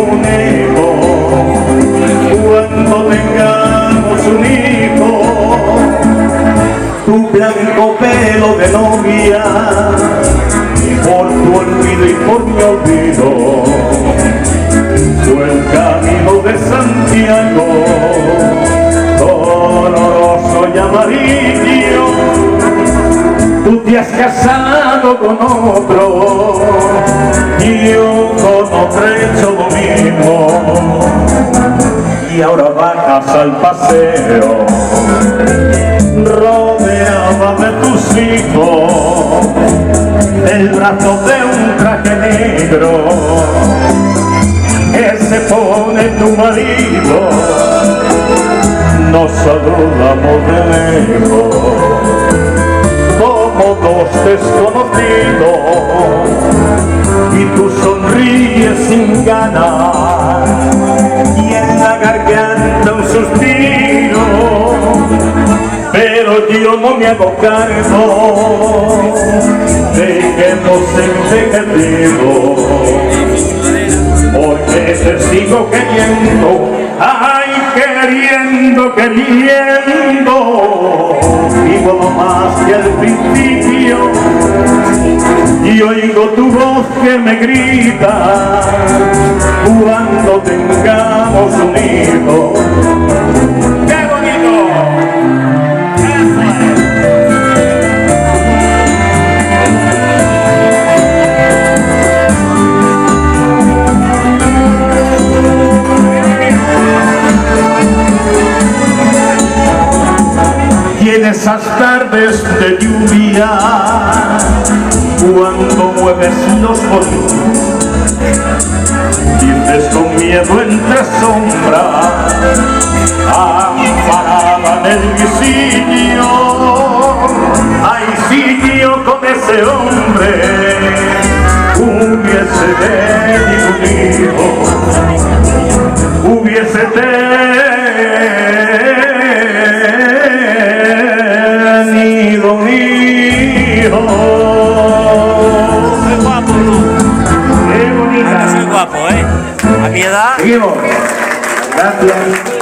conejo, cuando tengamos un hijo, tu blanco pelo de novia, por tu olvido y por mi olvido, fue el camino de Santiago, doloroso y amarillo. Tú te has casado con otro, y yo con otro he hecho lo mismo, y ahora bajas al paseo, rodeada de tus hijos, el brazo de un traje negro que se pone tu marido. Nos saludamos de lejos como dos desconocidos, y tú sonríes sin ganas y en la garganta un suspiro, pero yo no me hago cargo de que hemos envejecido, porque te sigo queriendo, ay, queriendo, vivo no más que al principio, y oigo tu voz que me grita cuando tengamos un hijo. ¡Qué bonito! Y en esas tardes de lluvia, cuando mueves los bolitos, dices con miedo entre sombras, amparada en el visillo, ay, si yo con ese hombre hubiese tenido un hijo, hubiese tenido un hijo. Soy guapo, ¿no? Qué bonita. Soy guapo, ¿eh? A mi edad. Seguimos. Gracias.